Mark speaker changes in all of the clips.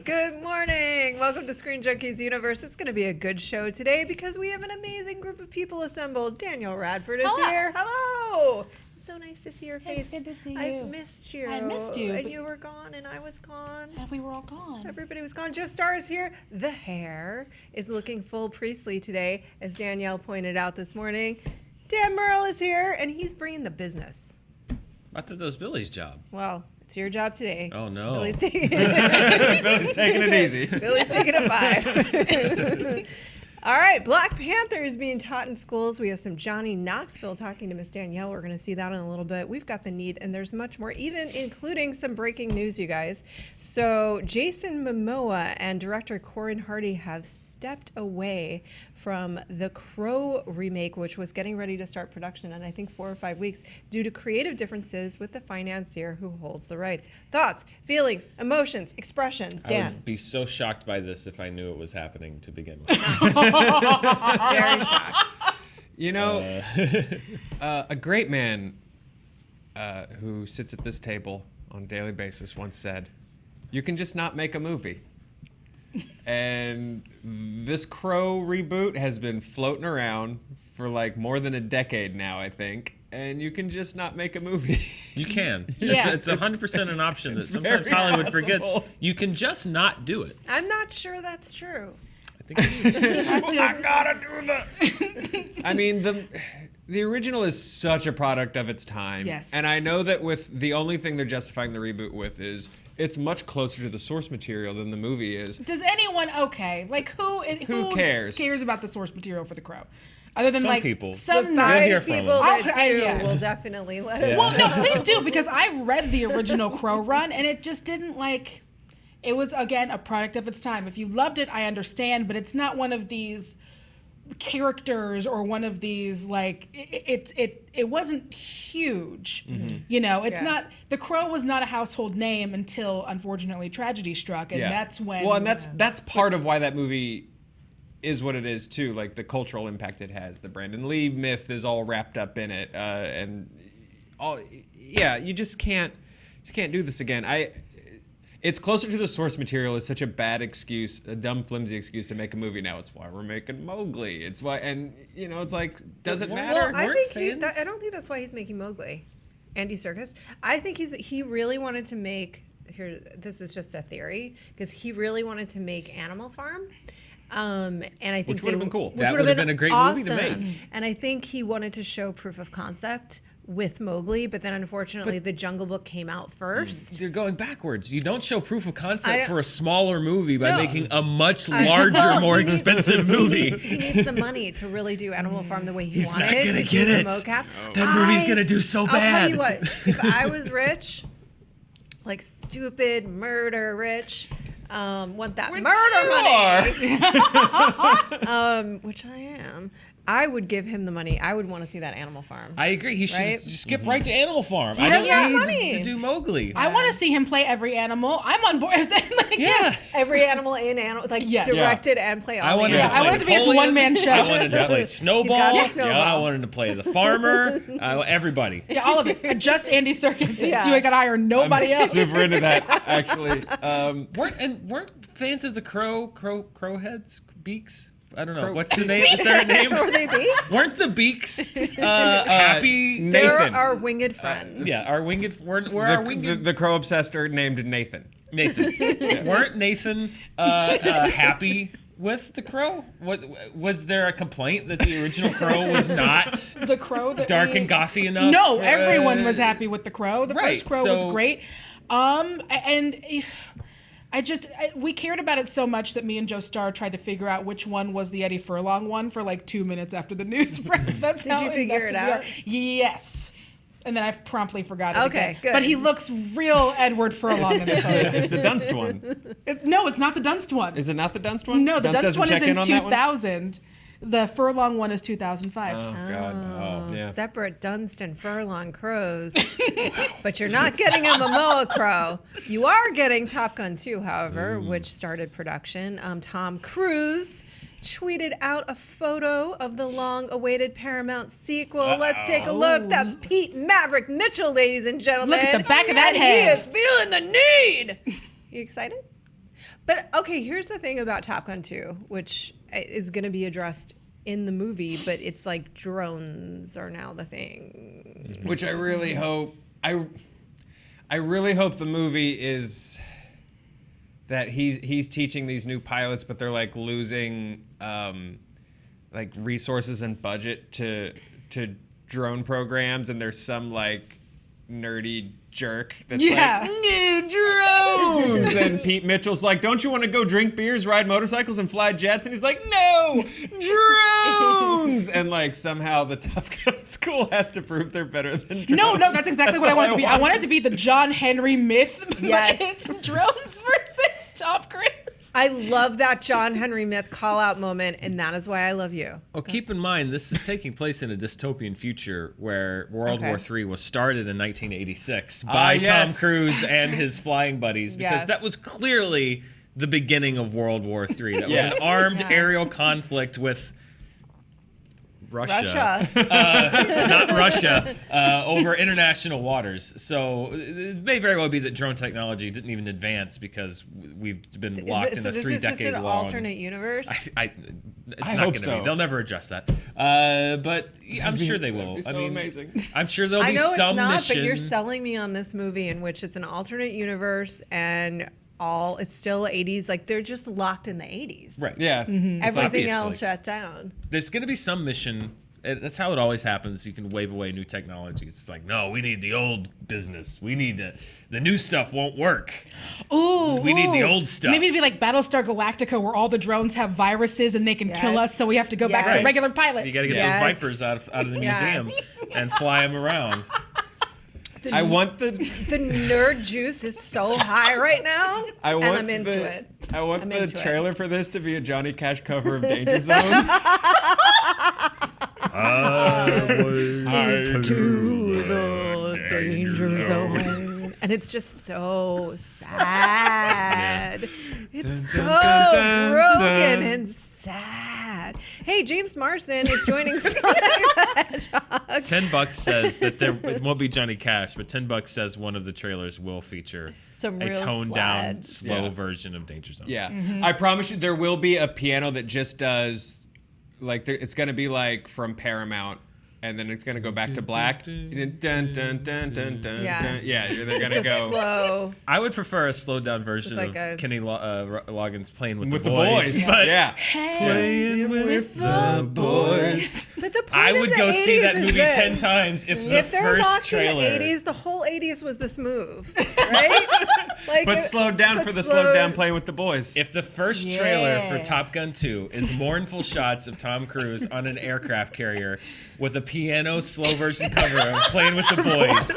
Speaker 1: Good morning. Welcome to Screen Junkies Universe. It's going to be a good show today because we have an amazing group of people assembled. Danielle Radford is here. Hello. It's so nice to see your face.
Speaker 2: It's good to see you.
Speaker 1: I've missed you.
Speaker 2: I missed you.
Speaker 1: And you were gone and I was gone.
Speaker 2: And we were all gone.
Speaker 1: Everybody was gone. Joe Starr is here. The hair is looking full priestly today, as Danielle pointed out this morning. Dan Murrell is here and he's bringing the business.
Speaker 3: I thought that was Billy's job.
Speaker 1: Well, it's your job today.
Speaker 3: Oh, no.
Speaker 1: Billy's taking
Speaker 4: Billy's taking it easy.
Speaker 1: Billy's taking a 5. All right, Black Panther is being taught in schools. We have some Johnny Knoxville talking to Miss Danielle. We're going to see that in a little bit. We've got the need, and there's much more, even including some breaking news, you guys. So Jason Momoa and director Corin Hardy have stepped away from the Crowe remake, which was getting ready to start production in, I think, 4 or 5 weeks, due to creative differences with the financier who holds the rights. Thoughts, feelings, emotions, expressions. Dan.
Speaker 3: I would be so shocked by this if I knew it was happening to begin with.
Speaker 1: Very shocked.
Speaker 4: You know, a great man who sits at this table on a daily basis once said, "You can just not make a movie." And this Crowe reboot has been floating around for like more than a decade now, I think. And you can just not make a movie.
Speaker 3: You can.
Speaker 2: Yeah.
Speaker 3: It's 100% an option that
Speaker 4: It's
Speaker 3: sometimes
Speaker 4: very
Speaker 3: Hollywood
Speaker 4: possible.
Speaker 3: forgets. You can just not do it.
Speaker 1: I'm not sure that's true.
Speaker 3: I think it is.
Speaker 4: I gotta do that. I mean, the original is such a product of its time.
Speaker 2: Yes.
Speaker 4: And I know that with the only thing they're justifying the reboot with is it's much closer to the source material than the movie is.
Speaker 2: Does anyone, who
Speaker 4: cares?
Speaker 2: cares about the source material for The Crow? Other than
Speaker 3: Some
Speaker 2: like
Speaker 3: people.
Speaker 2: some
Speaker 1: The
Speaker 3: You'll hear
Speaker 1: 5
Speaker 3: from
Speaker 1: people
Speaker 3: them.
Speaker 1: that
Speaker 2: I-
Speaker 1: do
Speaker 2: yeah.
Speaker 1: will definitely let us
Speaker 3: Yeah.
Speaker 2: Well, no, please do, because I read the original Crow run and it just didn't it was, again, a product of its time. If you loved it, I understand, but it's not one of these characters or one of these it wasn't huge. You know, it's
Speaker 1: Yeah.
Speaker 2: not, The Crow was not a household name until unfortunately tragedy struck, and that's when
Speaker 4: that's part of why that movie is what it is too, like the cultural impact it has. The Brandon Lee myth is all wrapped up in it, and all. Yeah, you just can't do this again. It's closer to the source material is such a bad excuse, a dumb, flimsy excuse to make a movie now. It's why we're making Mowgli. It's why, and you know, it's like, does it matter?
Speaker 1: Well, I
Speaker 3: Weren't
Speaker 1: think
Speaker 3: fans-
Speaker 1: I don't think that's why he's making Mowgli. Andy Serkis. I think he really wanted to make. Here, this is just a theory, because he really wanted to make Animal Farm. And I think
Speaker 4: Which would have been cool.
Speaker 1: Which
Speaker 3: That
Speaker 1: would have
Speaker 3: would have been a great movie to
Speaker 1: awesome.
Speaker 3: make.
Speaker 1: And I think he wanted to show proof of concept with Mowgli, but then unfortunately the Jungle Book came out first.
Speaker 3: You're going backwards. You don't show proof of
Speaker 1: I
Speaker 3: concept
Speaker 1: don't-
Speaker 3: for a smaller movie by
Speaker 1: No.
Speaker 3: making a much larger, more
Speaker 1: He needs-
Speaker 3: expensive movie.
Speaker 1: He needs the money to really do Animal Farm the way he
Speaker 3: He's
Speaker 1: wanted
Speaker 3: not gonna
Speaker 1: to
Speaker 3: get
Speaker 1: do the
Speaker 3: it.
Speaker 1: mocap.
Speaker 3: That movie's gonna do so
Speaker 1: I'll
Speaker 3: bad.
Speaker 1: tell you what, if I was rich, like stupid murder rich, want that murder money, which I am, I would give him the money. I would want to see that Animal Farm.
Speaker 3: I agree. He should
Speaker 1: Right?
Speaker 3: just skip right to Animal Farm. I
Speaker 1: Yeah,
Speaker 3: don't
Speaker 1: yeah,
Speaker 3: need
Speaker 1: money.
Speaker 3: to do Mowgli.
Speaker 2: I want to see him play every animal. I'm on board.
Speaker 3: Yeah.
Speaker 1: Every animal in animal, like
Speaker 2: Yes.
Speaker 1: directed and play all
Speaker 3: I
Speaker 1: the
Speaker 3: wanted,
Speaker 1: animals.
Speaker 2: I want it to be his one-man show.
Speaker 3: I wanted to play Snowball.
Speaker 1: He's got Snowball.
Speaker 3: I wanted to play the farmer. Everybody.
Speaker 2: Yeah, all of it. Just Andy Serkis.
Speaker 1: Yeah.
Speaker 2: You ain't got to hire nobody
Speaker 4: I'm
Speaker 2: else.
Speaker 4: super into that, actually.
Speaker 3: Weren't fans of the Crow heads, beaks? I don't know.
Speaker 4: Crow-
Speaker 3: What's the name? Is there a name?
Speaker 1: Were they beaks?
Speaker 3: Weren't the beaks happy?
Speaker 1: They're
Speaker 4: Nathan.
Speaker 1: our winged friends.
Speaker 3: Yeah, our winged. We're our winged.
Speaker 4: The Crow obsessed are named Nathan.
Speaker 3: Nathan. Weren't Nathan happy with the Crow? What was there a complaint that the original Crow was not
Speaker 2: The Crow. That
Speaker 3: dark
Speaker 2: we-
Speaker 3: and gothy enough?
Speaker 2: No, everyone was happy with the Crow. The
Speaker 3: Right,
Speaker 2: first Crow was
Speaker 3: so-
Speaker 2: great. We cared about it so much that me and Joe Starr tried to figure out which one was the Eddie Furlong one for like 2 minutes after the news break. That's how
Speaker 1: you figure it
Speaker 2: invested we
Speaker 1: out?
Speaker 2: are. Yes. And then I promptly forgot it
Speaker 1: Okay,
Speaker 2: again.
Speaker 1: good.
Speaker 2: But he looks real Edward Furlong in the photo.
Speaker 4: It's the Dunst one.
Speaker 2: No, it's not the Dunst one.
Speaker 4: Is it not the Dunst one?
Speaker 2: No, the Dunst
Speaker 4: doesn't
Speaker 2: one is
Speaker 4: check
Speaker 2: in
Speaker 4: on that one?
Speaker 2: 2000. The Furlong one is 2005.
Speaker 4: Oh God.
Speaker 1: Oh,
Speaker 4: Yeah.
Speaker 1: separate Dunstan Furlong Crows. But you're not getting a Momoa Crow. You are getting Top Gun 2, however, which started production. Tom Cruise tweeted out a photo of the long-awaited Paramount sequel. Let's take a look. That's Pete Maverick Mitchell, ladies and gentlemen.
Speaker 2: Look at the back of that
Speaker 1: And
Speaker 2: head.
Speaker 1: He is feeling the need. You excited? But okay, here's the thing about Top Gun 2, which is going to be addressed in the movie, but it's like drones are now the thing.
Speaker 4: Which I really hope. I really hope the movie is that he's teaching these new pilots, but they're like losing like resources and budget to drone programs, and there's some like nerdy jerk that's like, new drones. And Pete Mitchell's like, don't you want to go drink beers, ride motorcycles, and fly jets? And he's like, no, drones. And like somehow the Top Gun school has to prove they're better than drones.
Speaker 2: No, that's exactly what I
Speaker 4: all
Speaker 2: want it to be. I want it to be the John Henry myth,
Speaker 1: Yes.
Speaker 2: but it's drones versus Tom Cruise.
Speaker 1: I love that John Henry Myth call out moment, and that is why I love you.
Speaker 3: Well, keep in mind, this is taking place in a dystopian future where World War III was started in 1986 by
Speaker 4: yes.
Speaker 3: Tom Cruise and his flying buddies, because
Speaker 1: Yeah.
Speaker 3: that was clearly the beginning of World War III. That
Speaker 4: Yes.
Speaker 3: was an armed
Speaker 1: Yeah.
Speaker 3: aerial conflict with
Speaker 1: Russia.
Speaker 3: not Russia, over international waters. So it may very well be that drone technology didn't even advance because we've been locked in a
Speaker 1: so this is
Speaker 3: 3
Speaker 1: just
Speaker 3: decade
Speaker 1: an
Speaker 3: long
Speaker 1: alternate universe?
Speaker 3: it's
Speaker 4: I
Speaker 3: not
Speaker 4: hope
Speaker 3: going to
Speaker 4: so.
Speaker 3: be. They'll never address that. But I'm sure they
Speaker 4: That'd
Speaker 3: will.
Speaker 4: be so
Speaker 3: I mean,
Speaker 4: amazing.
Speaker 3: I'm sure there'll
Speaker 1: I
Speaker 3: be
Speaker 1: know it's
Speaker 3: some
Speaker 1: not,
Speaker 3: mission.
Speaker 1: but you're selling me on this movie in which it's an alternate universe and it's still 80s. Like they're just locked in the 80s.
Speaker 3: Right.
Speaker 4: Yeah.
Speaker 1: Everything else
Speaker 3: obviously.
Speaker 1: shut down.
Speaker 3: There's going to be some mission. That's how it always happens. You can wave away new technologies. It's like, no, we need the old business. We need the new stuff won't work.
Speaker 2: Ooh,
Speaker 3: We need the
Speaker 2: ooh.
Speaker 3: old stuff.
Speaker 2: Maybe it'd be like Battlestar Galactica, where all the drones have viruses and they can kill
Speaker 1: Yes.
Speaker 2: us, so we have to go back to
Speaker 1: Yes.
Speaker 2: regular pilots.
Speaker 3: You got to get
Speaker 1: Yes.
Speaker 3: those Vipers out of the
Speaker 1: Yeah.
Speaker 3: museum and fly them around.
Speaker 4: I want the
Speaker 1: The nerd juice is so high right now,
Speaker 4: I want
Speaker 1: and I'm into
Speaker 4: the,
Speaker 1: it.
Speaker 4: I want
Speaker 1: I'm
Speaker 4: the
Speaker 1: into it.
Speaker 4: trailer for this to be a Johnny Cash cover of Danger Zone.
Speaker 1: To the danger zone. And it's just so sad. It's so broken and sad. Hey, James Marsden is joining Sonic the Hedgehog.
Speaker 3: $10 says that it won't be Johnny Cash, but $10 says one of the trailers will feature
Speaker 1: Some
Speaker 3: a
Speaker 1: real
Speaker 3: toned down,
Speaker 1: sled.
Speaker 3: slow
Speaker 4: Yeah.
Speaker 3: version of Danger Zone.
Speaker 4: Yeah.
Speaker 1: Mm-hmm.
Speaker 4: I promise you there will be a piano that just does like it's going to be like from Paramount, and then it's going to go back to black. Dun, dun, dun, dun, dun, dun,
Speaker 1: Yeah.
Speaker 4: dun. Yeah, they're going to
Speaker 1: Just
Speaker 4: go
Speaker 1: slow.
Speaker 3: I would prefer a slowed down version
Speaker 1: With like
Speaker 3: of
Speaker 1: a-
Speaker 3: Kenny Loggins playing with
Speaker 4: with
Speaker 3: the
Speaker 4: the
Speaker 3: boys.
Speaker 4: boys.
Speaker 3: But
Speaker 4: Yeah.
Speaker 3: Playing with the boys.
Speaker 1: But the point
Speaker 3: I
Speaker 1: of
Speaker 3: would
Speaker 1: the
Speaker 3: go
Speaker 1: 80s
Speaker 3: see that
Speaker 1: is
Speaker 3: movie
Speaker 1: this.
Speaker 3: 10 times if the
Speaker 1: If they're
Speaker 3: first
Speaker 1: locked
Speaker 3: trailer.
Speaker 1: in the 80s, the whole 80s was this move, right? Like,
Speaker 4: But slowed down
Speaker 1: but
Speaker 4: for the slowed down playing with the boys.
Speaker 3: If the first trailer for
Speaker 1: Yeah.
Speaker 3: Top Gun 2 is mournful shots of Tom Cruise on an aircraft carrier with a piano slow version cover of Playing with the Boys,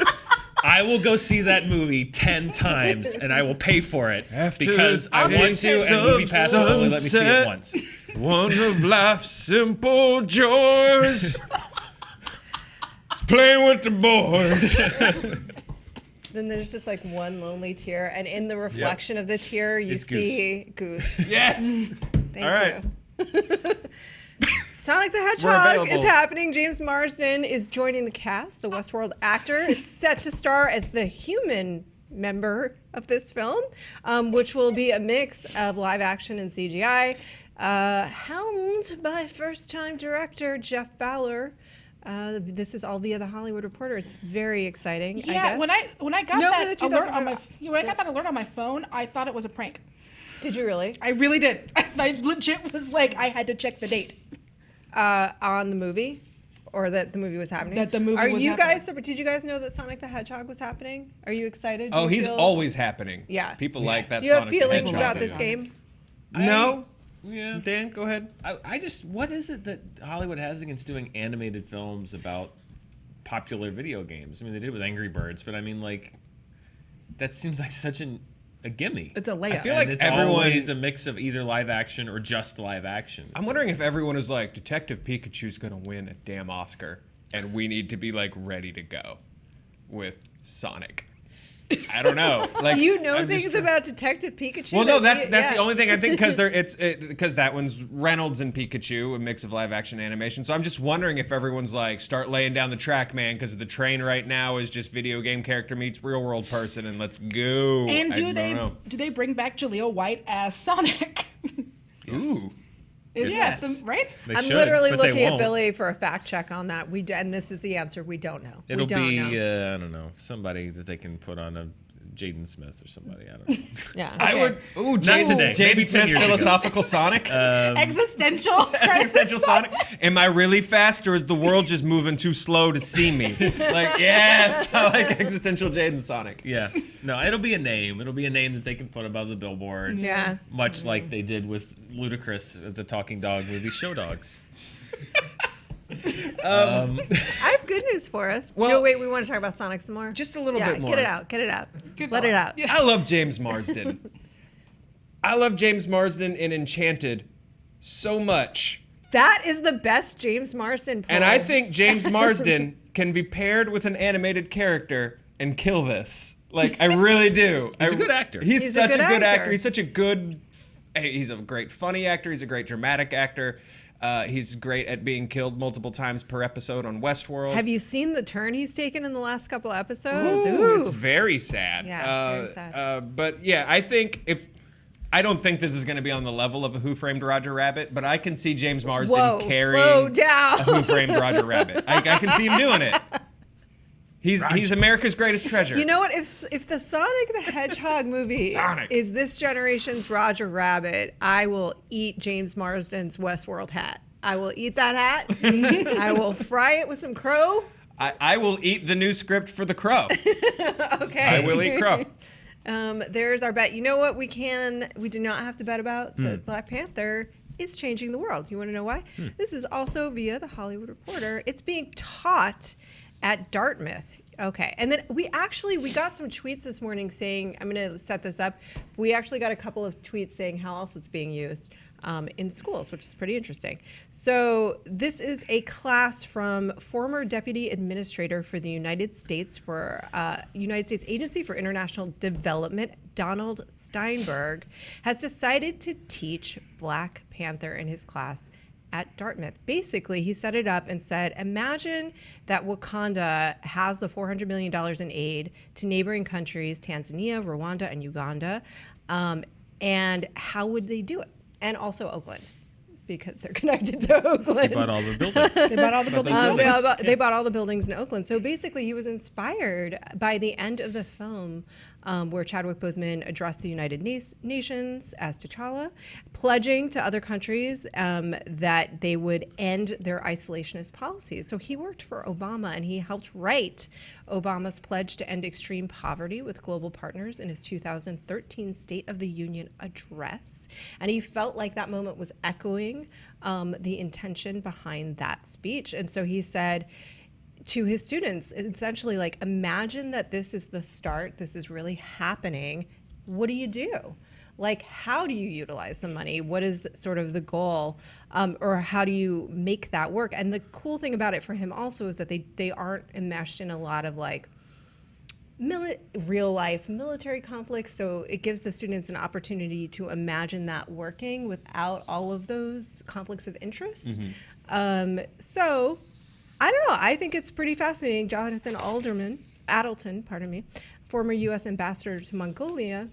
Speaker 3: I will go see that movie 10 times and I will pay for it because I want to, and Movie Pass will only let me see it once.
Speaker 4: One of life's simple joys. It's playing with the boys.
Speaker 1: Then there's just like one lonely tear, and in the reflection of the tear, you
Speaker 3: It's
Speaker 1: see Goose.
Speaker 4: Yes.
Speaker 1: Thank
Speaker 4: All right.
Speaker 1: you. Sonic the
Speaker 4: We're
Speaker 1: Hedgehog
Speaker 4: available.
Speaker 1: is happening. James Marsden is joining the cast. The Westworld actor is set to star as the human member of this film, which will be a mix of live action and CGI. Helmed by first-time director Jeff Fowler. This is all via the Hollywood Reporter. It's very exciting. I
Speaker 2: Yeah,
Speaker 1: guess.
Speaker 2: when I got
Speaker 1: No,
Speaker 2: that
Speaker 1: the
Speaker 2: alert on
Speaker 1: 2005
Speaker 2: when I got that alert on my phone, I thought it was a prank.
Speaker 1: Did you really?
Speaker 2: I really did. I legit was like, I had to check the date.
Speaker 1: On the movie, or that the movie was happening?
Speaker 2: That the movie
Speaker 1: Are
Speaker 2: was
Speaker 1: you
Speaker 2: happening.
Speaker 1: guys? Did you guys know that Sonic the Hedgehog was happening? Are you excited? Do
Speaker 4: Oh,
Speaker 1: you
Speaker 4: he's
Speaker 1: feel-
Speaker 4: always happening.
Speaker 1: Yeah.
Speaker 4: People like that.
Speaker 1: Do you have
Speaker 4: Sonic the
Speaker 1: feelings
Speaker 4: Hedgehog
Speaker 1: about
Speaker 4: thing.
Speaker 1: this game?
Speaker 4: No.
Speaker 3: Yeah.
Speaker 4: Dan, go ahead.
Speaker 3: I just, what is it that Hollywood has against doing animated films about popular video games? I mean, they did it with Angry Birds, but I mean, like, that seems like such an a gimme.
Speaker 2: It's a layup.
Speaker 4: I feel like
Speaker 3: And it's
Speaker 4: everyone-
Speaker 3: always a mix of either live action or just live action.
Speaker 4: I'm wondering if everyone is like, Detective Pikachu's gonna win a damn Oscar, and we need to be like ready to go with Sonic. I don't know. Like,
Speaker 1: Do you know
Speaker 4: I'm just
Speaker 1: things
Speaker 4: try-
Speaker 1: about Detective Pikachu?
Speaker 4: Well, no,
Speaker 1: that
Speaker 4: that's
Speaker 1: we-
Speaker 4: the only thing I think because that one's Reynolds and Pikachu, a mix of live action animation. So I'm just wondering if everyone's like, start laying down the track, man, because the train right now is just video game character meets real world person, and let's go.
Speaker 2: And
Speaker 4: I
Speaker 2: do
Speaker 4: don't know.
Speaker 2: they bring back Jaleel White as Sonic?
Speaker 4: Ooh.
Speaker 2: Is
Speaker 4: Yes.
Speaker 2: that the, right?
Speaker 3: They
Speaker 1: I'm
Speaker 3: should,
Speaker 1: literally
Speaker 3: but they
Speaker 1: looking at
Speaker 3: won't.
Speaker 1: Billy for a fact check on that. And this is the answer. We don't know.
Speaker 3: It'll
Speaker 1: we don't
Speaker 3: be,
Speaker 1: know.
Speaker 3: I don't know, somebody that they can put on a Jaden Smith or somebody. I don't know.
Speaker 1: Yeah.
Speaker 4: I
Speaker 1: okay.
Speaker 4: would. Ooh,
Speaker 3: Not
Speaker 4: Jaden,
Speaker 3: today. Maybe 10
Speaker 4: Jaden Smith,
Speaker 3: years ago.
Speaker 4: philosophical Sonic.
Speaker 2: Existential crisis.
Speaker 4: Existential Sonic. Am I really fast, or is the world just moving too slow to see me? Like, yes, I like existential Jaden Sonic.
Speaker 3: Yeah. No, it'll be a name. It'll be a name that they can put above the billboard.
Speaker 1: Yeah.
Speaker 3: Much like they did with Ludacris at the Talking Dog movie Show Dogs.
Speaker 1: I have good news for us.
Speaker 4: Well-
Speaker 1: No, wait, we want to talk about Sonic some more?
Speaker 4: Just a little
Speaker 1: yeah,
Speaker 4: bit more.
Speaker 1: Get it out. Get it out.
Speaker 2: Good
Speaker 1: Let
Speaker 2: call.
Speaker 1: it out.
Speaker 2: Yeah.
Speaker 4: I love James Marsden. I love James Marsden in Enchanted so much.
Speaker 1: That is the best James Marsden poem.
Speaker 4: And I think James Marsden can be paired with an animated character and kill this. Like, I really do.
Speaker 3: He's a good actor.
Speaker 4: He's such a good actor. He's
Speaker 1: actor.
Speaker 4: He's a great funny actor. He's a great dramatic actor. He's great at being killed multiple times per episode on Westworld.
Speaker 1: Have you seen the turn he's taken in the last couple episodes?
Speaker 4: Ooh, it's very sad.
Speaker 1: Yeah, very sad.
Speaker 4: But yeah, I don't think this is going to be on the level of a Who Framed Roger Rabbit, but I can see James Marsden
Speaker 1: Whoa,
Speaker 4: carrying
Speaker 1: slow down.
Speaker 4: a Who Framed Roger Rabbit. I can see him doing it. He's America's greatest treasure.
Speaker 1: You know what? If the Sonic the Hedgehog movie
Speaker 4: Sonic.
Speaker 1: is this generation's Roger Rabbit, I will eat James Marsden's Westworld hat. I will eat that hat. I will fry it with some crow.
Speaker 4: I will eat the new script for The Crow.
Speaker 1: Okay.
Speaker 4: I will eat Crow.
Speaker 1: There's our bet. You know what we do not have to bet about? The Black Panther is changing the world. You want to know why? This is also via the Hollywood Reporter. It's being taught at Dartmouth. Okay. And then we got some tweets this morning saying, I'm going to set this up. We actually got a couple of tweets saying how else it's being used in schools, which is pretty interesting. So this is a class from former Deputy Administrator for the United States Agency for International Development, Donald Steinberg, has decided to teach Black Panther in his class at Dartmouth. Basically, he set it up and said, imagine that Wakanda has the $400 million in aid to neighboring countries, Tanzania, Rwanda, and Uganda. And how would they do it? And also Oakland, because they're connected to Oakland.
Speaker 3: They bought all the buildings.
Speaker 2: They bought all the buildings.
Speaker 1: They bought all the buildings in Oakland. So basically, he was inspired by the end of the film where Chadwick Boseman addressed the United Nations as T'Challa, pledging to other countries that they would end their isolationist policies. So he worked for Obama, and he helped write Obama's pledge to end extreme poverty with global partners in his 2013 State of the Union address. And he felt like that moment was echoing the intention behind that speech. And so he said to his students, essentially, like, imagine that this is the start, this is really happening. What do you do? Like, how do you utilize the money? What is sort of the goal? Or how do you make that work? And the cool thing about it for him also is that they aren't enmeshed in a lot of like real life military conflicts. So it gives the students an opportunity to imagine that working without all of those conflicts of interest. So I don't know. I think it's pretty fascinating. Jonathan Adelton, former U.S. ambassador to Mongolia,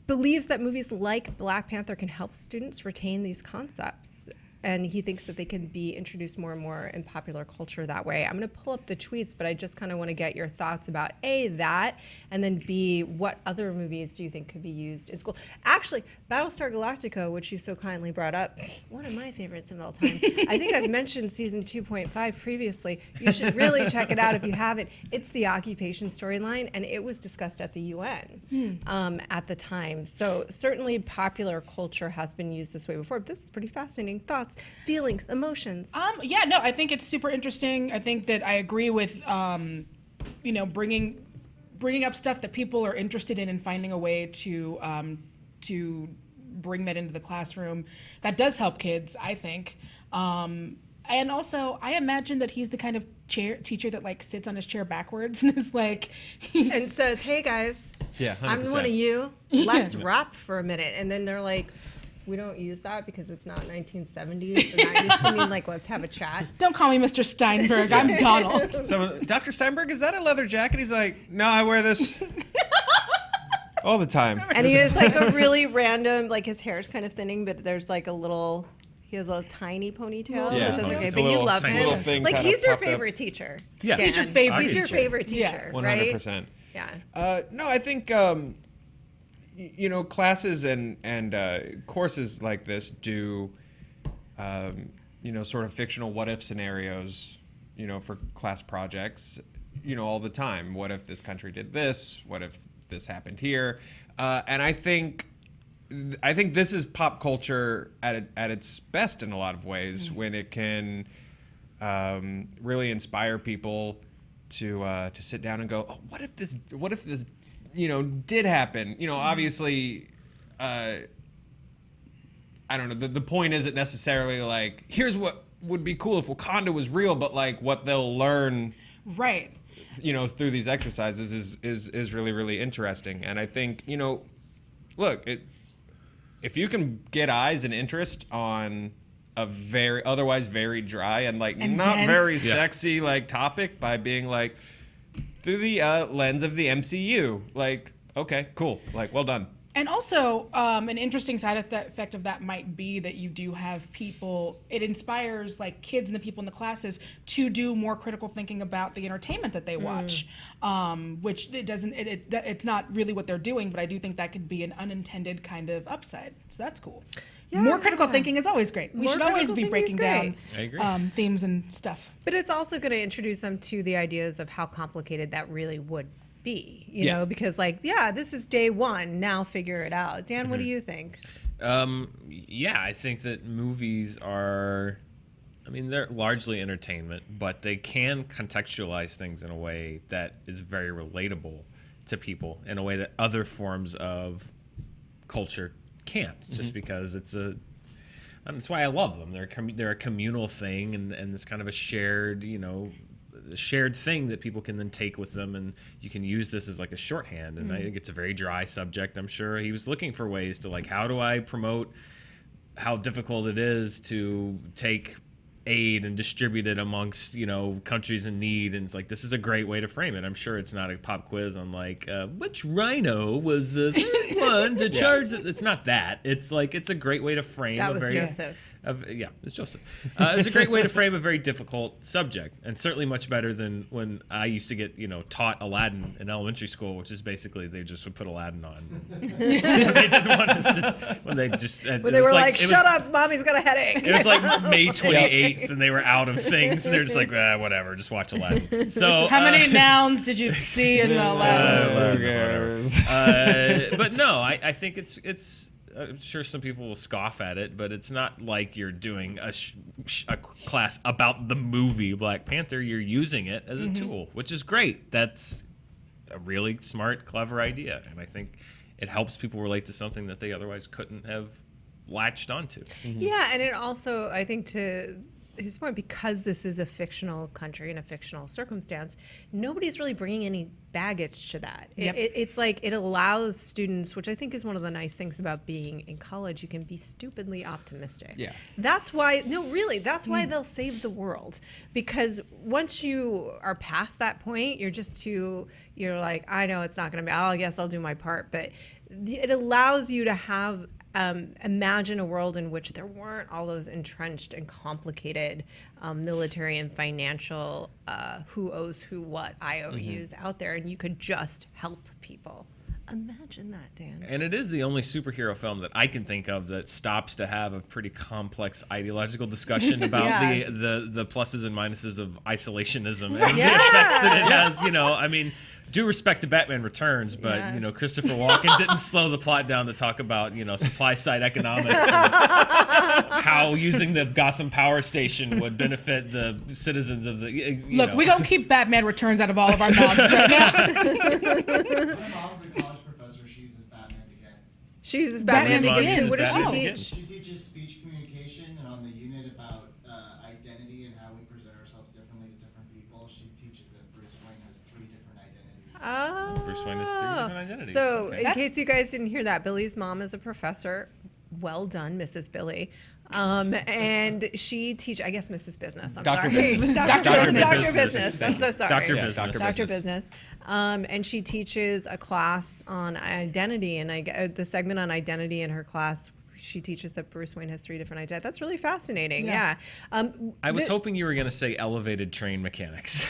Speaker 1: believes that movies like Black Panther can help students retain these concepts. And he thinks that they can be introduced more and more in popular culture that way. I'm going to pull up the tweets, but I just kind of want to get your thoughts about A, that, and then B, what other movies do you think could be used in school? Actually, Battlestar Galactica, which you so kindly brought up, one of my favorites of all time. I think I've mentioned season 2.5 previously. You should really check it out if you haven't. It's the occupation storyline, and it was discussed at the UN at the time. So certainly popular culture has been used this way before, but this is pretty fascinating. Thoughts? Feelings, emotions.
Speaker 2: Yeah, no, I think it's super interesting. I think that I agree with, bringing bringing up stuff that people are interested in and finding a way to bring that into the classroom. That does help kids, I think. And also, I imagine that he's the kind of teacher that like sits on his chair backwards and is like,
Speaker 1: and says, "Hey guys,
Speaker 4: Yeah, 100%.
Speaker 1: I'm one of you. Let's rap for a minute." And then they're like, "We don't use that because it's not 1970s. And that used to mean like let's have a chat."
Speaker 2: "Don't call me Mr. Steinberg. I'm Donald."
Speaker 4: Dr. Steinberg, is that a leather jacket? He's like, no, I wear this all the time.
Speaker 1: And he has like a really random, like his hair's kind of thinning, but there's like he has a tiny ponytail.
Speaker 4: Yeah,
Speaker 1: That's
Speaker 4: like
Speaker 1: okay,
Speaker 4: it's
Speaker 1: but
Speaker 4: a
Speaker 1: you
Speaker 4: little
Speaker 1: love
Speaker 4: tiny
Speaker 1: him.
Speaker 4: little thing
Speaker 1: Like
Speaker 4: kinda
Speaker 1: he's your
Speaker 4: puffed up.
Speaker 1: favorite teacher.
Speaker 3: Yeah.
Speaker 1: Dan.
Speaker 2: He's your favorite
Speaker 1: He's your
Speaker 2: teacher.
Speaker 1: favorite teacher,
Speaker 2: Yeah.
Speaker 1: right?
Speaker 4: 100%.
Speaker 1: Yeah.
Speaker 4: No, I think classes and courses like this do sort of fictional what if scenarios, for class projects, all the time. What if this country did this? What if this happened here? And I think this is pop culture at its best in a lot of ways, when it can really inspire people to sit down and go, oh, what if this did happen? Obviously, I don't know. The point isn't necessarily like, here's what would be cool if Wakanda was real, but like what they'll learn,
Speaker 2: Right.
Speaker 4: through these exercises is really, really interesting. And I think, look, if you can get eyes and interest on a otherwise very dry and like
Speaker 2: And
Speaker 4: not
Speaker 2: dense.
Speaker 4: very
Speaker 3: Yeah.
Speaker 4: sexy like topic by being like through the lens of the MCU, like, okay, cool, like, well done.
Speaker 2: And also, an interesting side effect of that might be that you do have people, it inspires like kids and the people in the classes to do more critical thinking about the entertainment that they watch, which it's not really what they're doing, but I do think that could be an unintended kind of upside. So that's cool.
Speaker 1: Yeah,
Speaker 2: More critical
Speaker 1: yeah.
Speaker 2: thinking is always great. We
Speaker 1: More
Speaker 2: should always
Speaker 1: critical
Speaker 2: be
Speaker 1: thinking is
Speaker 2: breaking
Speaker 1: great.
Speaker 3: I agree.
Speaker 2: down themes and stuff.
Speaker 1: But it's also going to introduce them to the ideas of how complicated that really would be,
Speaker 4: Yeah.
Speaker 1: because like, yeah, this is day one. Now figure it out. Dan, what do you think?
Speaker 3: Yeah, I think that movies are, they're largely entertainment, but they can contextualize things in a way that is very relatable to people in a way that other forms of culture can't, just because that's why I love them. They're a communal thing, and it's kind of a shared, a shared thing that people can then take with them, and you can use this as like a shorthand. And I think it's a very dry subject. I'm sure he was looking for ways to like, how do I promote how difficult it is to take aid and distribute it amongst countries in need, and it's like, this is a great way to frame it. I'm sure it's not a pop quiz on like which rhino was the one to charge it. It's not that. It's like, it's a great way to frame
Speaker 1: That
Speaker 3: a
Speaker 1: was
Speaker 3: very
Speaker 1: Joseph.
Speaker 3: It's Joseph. It's a great way to frame a very difficult subject, and certainly much better than when I used to get, taught Aladdin in elementary school, which is basically they just would put Aladdin on. They didn't want us to, when they
Speaker 1: were like, shut up, mommy's got a headache.
Speaker 3: It was like May 28th, and they were out of things, and they're just like, whatever, just watch Aladdin. So
Speaker 2: How many nouns did you see in the Aladdin?
Speaker 3: but no, I think it's. I'm sure some people will scoff at it, but it's not like you're doing a class about the movie Black Panther. You're using it as a tool, which is great. That's a really smart, clever idea, and I think it helps people relate to something that they otherwise couldn't have latched onto.
Speaker 1: Yeah, and it also, I think, to his point, because this is a fictional country and a fictional circumstance, nobody's really bringing any baggage to that.
Speaker 2: Yep.
Speaker 1: It's like it allows students, which I think is one of the nice things about being in college, you can be stupidly optimistic.
Speaker 4: Yeah.
Speaker 1: That's why, no, really, that's why they'll save the world. Because once you are past that point, you're like, I know it's not going to be, I guess I'll do my part. But it allows you to have imagine a world in which there weren't all those entrenched and complicated military and financial who owes who what IOUs out there, and you could just help people. Imagine that, Dan.
Speaker 3: And it is the only superhero film that I can think of that stops to have a pretty complex ideological discussion about
Speaker 1: Yeah.
Speaker 3: the pluses and minuses of isolationism and the effects that it has. due respect to Batman Returns, but
Speaker 1: Yeah.
Speaker 3: you know, Christopher Walken didn't slow the plot down to talk about, you know, supply side economics and how using the Gotham Power Station would benefit the citizens of the.
Speaker 2: Look, we gonna keep Batman Returns out of all of our mouths right now.
Speaker 5: My mom's a college professor. She uses Batman Begins.
Speaker 1: She uses
Speaker 2: Batman
Speaker 1: Batman
Speaker 2: Begins.
Speaker 1: Begins. What does she
Speaker 3: Batman
Speaker 1: teach?
Speaker 3: Begins.
Speaker 5: She teaches speech communication, and on the unit about identity and how we present ourselves differently to different people, she teaches that Bruce Wayne has 3 different identities.
Speaker 1: Oh.
Speaker 3: Bruce Wayne has 3 different identities.
Speaker 1: So,
Speaker 3: Okay.
Speaker 1: in
Speaker 2: That's-
Speaker 1: case you guys didn't hear that, Billy's mom is a professor. Well done, Mrs. Billy. And she I guess Mrs. Business. I'm
Speaker 4: Dr.
Speaker 1: sorry.
Speaker 4: Business.
Speaker 1: Dr.
Speaker 2: Dr.
Speaker 1: Business.
Speaker 3: Business.
Speaker 1: Dr. Business. I'm so sorry.
Speaker 3: Dr.
Speaker 4: Yeah,
Speaker 3: Business.
Speaker 1: Dr. Business. And she teaches a class on identity, and the segment on identity in her class, she teaches that Bruce Wayne has 3 different identities. That's really fascinating. Yeah.
Speaker 3: I was hoping you were going to say elevated train mechanics.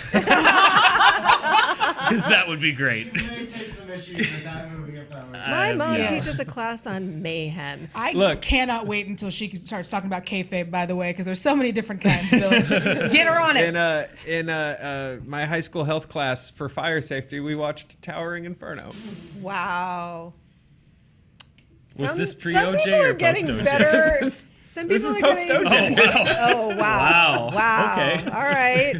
Speaker 3: Because that would be great.
Speaker 5: She may take some issues with that movie if that were.
Speaker 1: My mom
Speaker 3: yeah.
Speaker 1: teaches a class on mayhem.
Speaker 2: I cannot wait until she starts talking about kayfabe, by the way, because there's so many different kinds. Billy. Get her on it.
Speaker 4: In my high school health class for fire safety, we watched Towering Inferno.
Speaker 1: Wow.
Speaker 3: Was this
Speaker 1: Some
Speaker 3: pre-OJ
Speaker 1: people
Speaker 3: or
Speaker 1: are getting
Speaker 3: post-OJ?
Speaker 1: better. Some
Speaker 4: This
Speaker 1: people
Speaker 4: is
Speaker 1: are getting.
Speaker 4: post-OJ.
Speaker 1: Oh wow!
Speaker 3: Wow.
Speaker 1: Wow!
Speaker 3: Okay.
Speaker 1: All right.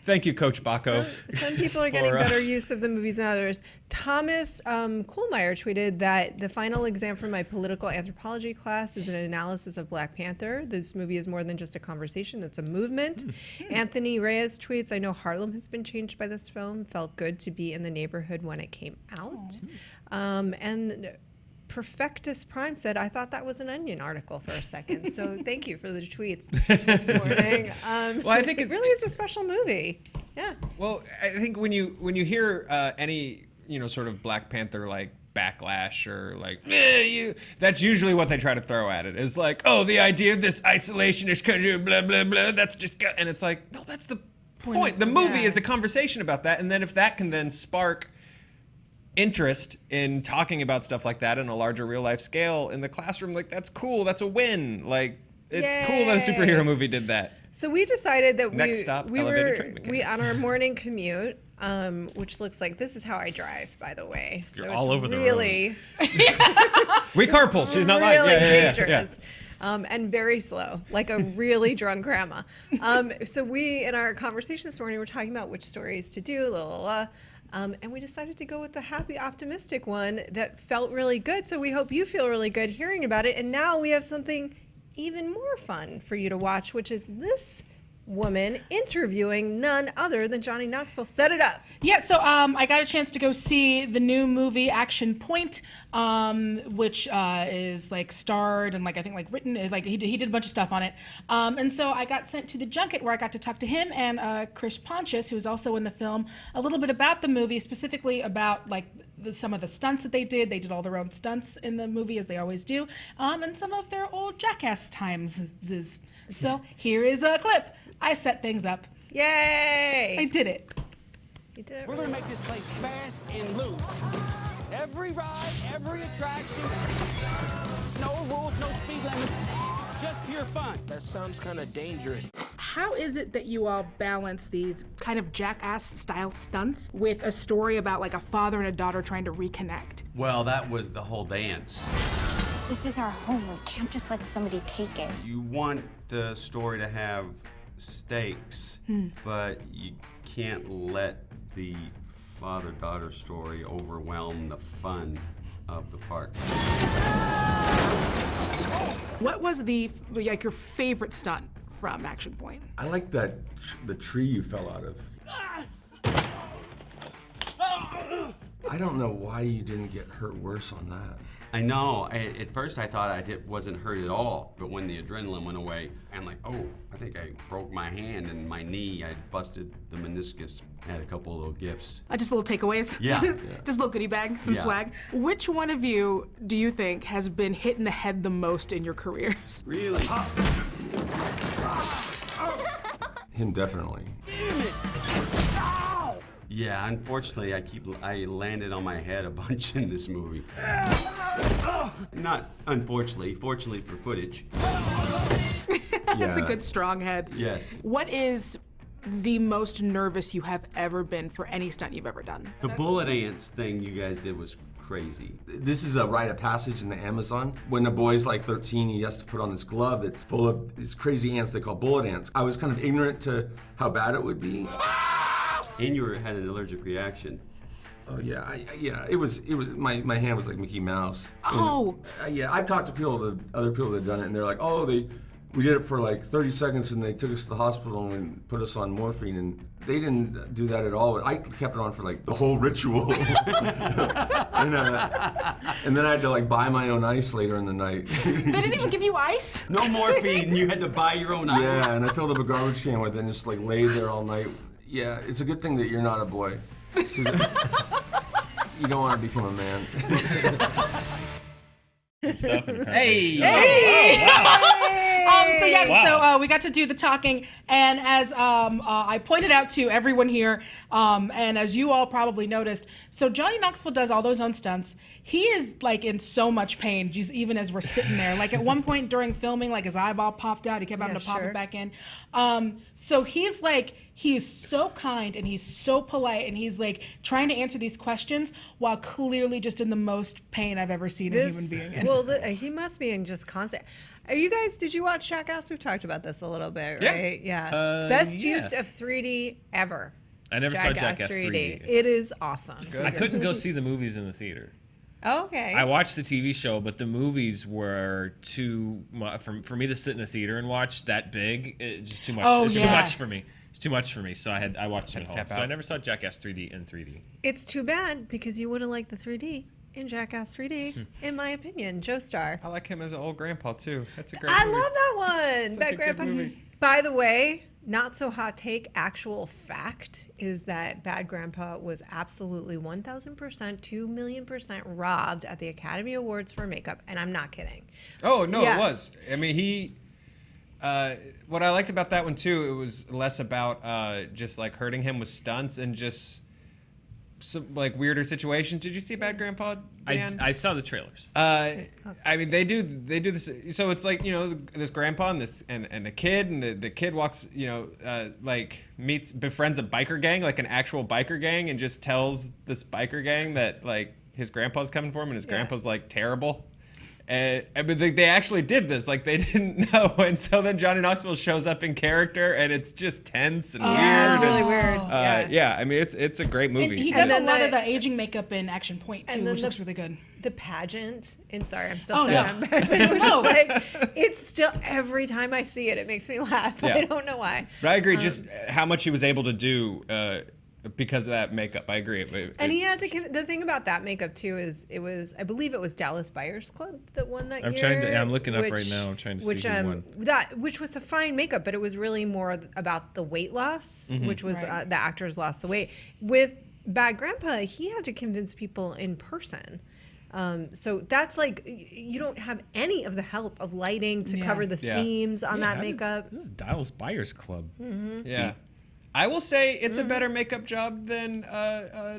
Speaker 4: Thank you, Coach Baco.
Speaker 1: Some people are getting
Speaker 4: For,
Speaker 1: better use of the movies than others. Thomas Kohlmeyer tweeted that the final exam for my political anthropology class is an analysis of Black Panther. This movie is more than just a conversation, it's a movement. Anthony Reyes tweets, I know Harlem has been changed by this film. Felt good to be in the neighborhood when it came out. And Perfectus Prime said, I thought that was an Onion article for a second. So thank you for the tweets this morning.
Speaker 4: Well, I think
Speaker 1: it really is a special movie. Yeah.
Speaker 4: Well, I think when you hear any sort of Black Panther like backlash or like that's usually what they try to throw at it is like, oh, the idea of this isolationist country, blah blah blah. That's just and it's like, no, that's the point. The movie is a conversation about that, and then if that can then spark interest in talking about stuff like that in a larger real life scale in the classroom, like that's cool. That's a win. Like it's cool that a superhero movie did that.
Speaker 1: So we decided that
Speaker 4: Next stop, elevated train mechanics.
Speaker 1: on our morning commute, which looks like this is how I drive, by the way. So
Speaker 3: You're
Speaker 1: it's
Speaker 3: all over the
Speaker 1: really,
Speaker 4: We carpool. She's not lying.
Speaker 1: really
Speaker 4: Yeah.
Speaker 1: dangerous. And very slow, like a really drunk grandma. So we, in our conversation this morning, were talking about which stories to do, and we decided to go with the happy, optimistic one that felt really good. So we hope you feel really good hearing about it. And now we have something even more fun for you to watch, which is this woman interviewing none other than Johnny Knoxville. Set it up.
Speaker 2: Yeah, so I got a chance to go see the new movie Action Point, which is like starred and like I think like written, like he did a bunch of stuff on it. And so I got sent to the junket where I got to talk to him and Chris Pontius, who was also in the film, a little bit about the movie, specifically about like some of the stunts that they did. They did all their own stunts in the movie, as they always do, and some of their old Jackass times. So here is a clip. I set things up.
Speaker 1: Yay!
Speaker 2: I did it.
Speaker 1: You did it.
Speaker 6: We're gonna make this place fast and loose. Every ride, every attraction, no rules, no speed limits, just pure fun. That sounds kind of dangerous.
Speaker 2: How is it that you all balance these kind of Jackass style stunts with a story about like a father and a daughter trying to reconnect?
Speaker 7: Well, that was the whole dance.
Speaker 8: This is our home. We can't just let somebody take it.
Speaker 7: You want the story to have stakes, but you can't let the father-daughter story overwhelm the fun of the park.
Speaker 2: What was the your favorite stunt from Action Point?
Speaker 9: I like that the tree you fell out of. I don't know why you didn't get hurt worse on that.
Speaker 7: I know. At first I thought I wasn't hurt at all, but when the adrenaline went away, I'm like, oh, I think I broke my hand and my knee. I busted the meniscus. I had a couple of little gifts.
Speaker 2: Just little takeaways?
Speaker 7: Yeah.
Speaker 2: Just a little goodie bag, some
Speaker 7: Yeah.
Speaker 2: swag. Which one of you do you think has been hit in the head the most in your careers?
Speaker 7: Really?
Speaker 9: Him definitely.
Speaker 7: Yeah, unfortunately, I landed on my head a bunch in this movie. Not unfortunately, fortunately for footage.
Speaker 2: That's a good strong head.
Speaker 7: Yes.
Speaker 2: What is the most nervous you have ever been for any stunt you've ever done?
Speaker 7: The bullet ants thing you guys did was crazy.
Speaker 9: This is a rite of passage in the Amazon. When the boy's like 13, he has to put on this glove that's full of these crazy ants they call bullet ants. I was kind of ignorant to how bad it would be.
Speaker 7: And you had an allergic reaction.
Speaker 9: Oh yeah, it was my hand was like Mickey Mouse.
Speaker 2: Oh.
Speaker 9: And, yeah, I've talked to other people that have done it, and they're like, oh, we did it for like 30 seconds, and they took us to the hospital and put us on morphine, and they didn't do that at all. I kept it on for like the whole ritual, and then I had to like buy my own ice later in the night.
Speaker 2: They didn't even give you ice?
Speaker 7: No morphine. You had to buy your own ice.
Speaker 9: Yeah, and I filled up a garbage can with it and just like laid there all night. Yeah, it's a good thing that you're not a boy. 'Cause you don't want to become a man.
Speaker 3: Good stuff in the
Speaker 4: Hey!
Speaker 2: So we got to do the talking, and as I pointed out to everyone here, and as you all probably noticed, so Johnny Knoxville does all those own stunts. He is like in so much pain, just even as we're sitting there. Like at one point during filming, like his eyeball popped out. He kept having to pop it back in. So he's so kind and he's so polite and he's like trying to answer these questions while clearly just in the most pain I've ever seen a human being in.
Speaker 1: Well, he must be in just constant. Did you watch Jackass? We've talked about this a little bit, right? Yeah. Best use of 3D ever.
Speaker 3: I never saw Jackass 3D.
Speaker 1: It is awesome.
Speaker 3: I couldn't go see the movies in the theater.
Speaker 1: Okay.
Speaker 3: I watched the TV show, but the movies were too much for me to sit in the theater and watch that big. It's just too much. It's too much for me. It's too much for me. So I watched it at home. So I never saw Jackass 3D in 3D.
Speaker 1: It's too bad because you would have liked the 3D in Jackass 3D, in my opinion. Joe Starr.
Speaker 4: I like him as an old grandpa too. That's a great
Speaker 1: I
Speaker 4: movie.
Speaker 1: love that one.
Speaker 4: Bad Grandpa.
Speaker 1: By the way, not so hot take, actual fact is that Bad Grandpa was absolutely 1,000%, 2,000,000% robbed at the Academy Awards for makeup, and I'm not kidding.
Speaker 4: Oh no, it was. I mean, what I liked about that one too, it was less about just like hurting him with stunts and just some like weirder situations. Did you see Bad Grandpa, Dan?
Speaker 3: I saw the trailers.
Speaker 4: I mean, they do this. So it's like, this grandpa and the kid, and the kid walks, befriends a biker gang, like an actual biker gang, and just tells this biker gang that like his grandpa's coming for him, and his grandpa's like terrible. But they actually did this, like they didn't know, and so then Johnny Knoxville shows up in character, and it's just tense and weird.
Speaker 1: Really weird.
Speaker 4: Yeah, I mean it's a great movie.
Speaker 2: And he does a lot of the aging makeup in Action Point too, which looks really good.
Speaker 1: The pageant, and sorry, I'm still
Speaker 2: Oh,
Speaker 1: stuck
Speaker 2: no.
Speaker 1: on it. It's still every time I see it, it makes me laugh.
Speaker 4: Yeah.
Speaker 1: I don't know why.
Speaker 4: But I agree, just how much he was able to do because of that makeup. I agree.
Speaker 1: And he had to. The thing about that makeup too is I believe it was Dallas Buyers Club that won that year.
Speaker 3: I'm looking up right now. I'm trying to see who won.
Speaker 1: Which was a fine makeup, but it was really more about the weight loss, which was the actors lost the weight. With Bad Grandpa, he had to convince people in person. So that's like, you don't have any of the help of lighting to cover the seams on that makeup.
Speaker 3: This is Dallas Buyers Club.
Speaker 4: Yeah. I will say it's a better makeup job than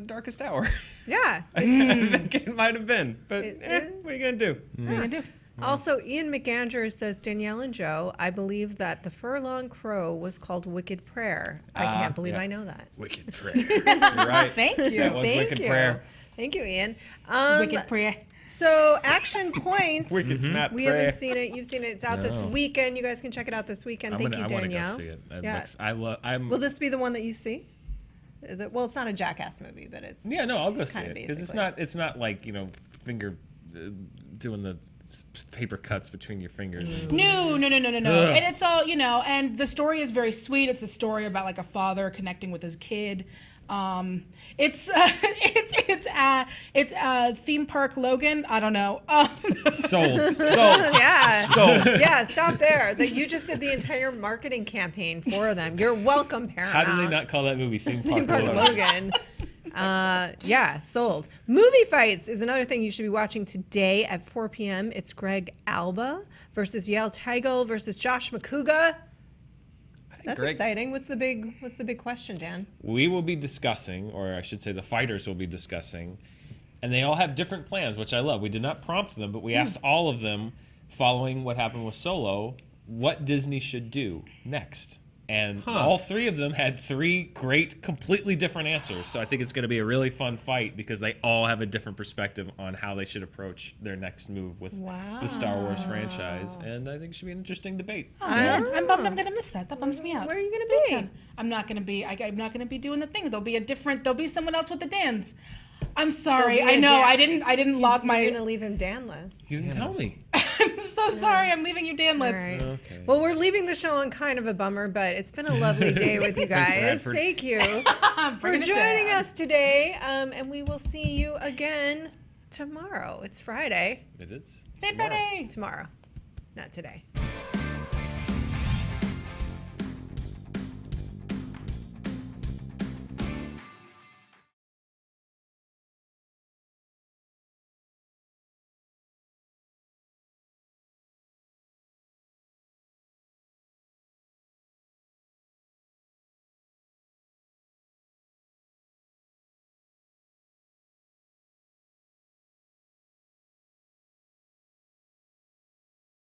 Speaker 4: Darkest Hour.
Speaker 1: Yeah.
Speaker 4: I think it might have been. But what are you going to do?
Speaker 2: What are you gonna do?
Speaker 1: Also, Ian McAndrew says, Danielle and Joe, I believe that the furlong crow was called Wicked Prayer. I can't believe I know that.
Speaker 3: Wicked Prayer.
Speaker 4: You're right.
Speaker 2: Thank you.
Speaker 4: That was Wicked Prayer.
Speaker 1: Thank you, Ian.
Speaker 2: Wicked Prayer.
Speaker 1: So, Action Point.
Speaker 4: Wicked Snap
Speaker 1: We
Speaker 4: Prayer.
Speaker 1: haven't seen it. You've seen it. It's out this weekend. You guys can check it out this weekend. Thank you, Danielle.
Speaker 3: I want to go see it.
Speaker 1: Will this be the one that you see? Well, it's not a Jackass movie, but it's
Speaker 3: I'll go see it because
Speaker 1: basically.
Speaker 3: it's not like finger doing the paper cuts between your fingers.
Speaker 2: No. And it's all, and the story is very sweet. It's a story about like a father connecting with his kid. It's theme park Logan. I don't know.
Speaker 3: Sold.
Speaker 1: Yeah.
Speaker 3: Sold.
Speaker 1: Yeah, stop there. You just did the entire marketing campaign for them. You're welcome, Paramount.
Speaker 3: How did they not call that movie Theme Park
Speaker 1: Logan? Yeah, sold. Movie Fights is another thing you should be watching today at 4 p.m. It's Greg Alba versus Yael Teigel versus Josh McCouga. That's exciting. What's the big question, Dan?
Speaker 3: We will be discussing, or I should say the fighters will be discussing, and they all have different plans, which I love. We did not prompt them, but we asked all of them, following what happened with Solo, what Disney should do next. And all three of them had three great, completely different answers. So I think it's going to be a really fun fight because they all have a different perspective on how they should approach their next move with the Star Wars franchise. And I think it should be an interesting debate.
Speaker 2: Oh, man. I'm bummed I'm going to miss that. That bums me out.
Speaker 1: Where are you going to be?
Speaker 2: I'm not going to be. I'm not going to be doing the thing. There'll be someone else with the Dans. I'm sorry. I know. I didn't log my.
Speaker 1: You're going to leave him Danless.
Speaker 3: You didn't tell me.
Speaker 2: I'm so sorry. I'm leaving you Danless.
Speaker 1: All right.
Speaker 3: Okay.
Speaker 1: Well, we're leaving the show on kind of a bummer, but it's been a lovely day with you guys.
Speaker 3: Radford.
Speaker 1: Thank you for joining us today. And we will see you again tomorrow. It's Friday.
Speaker 3: It is.
Speaker 2: Friday.
Speaker 1: Tomorrow. Not today.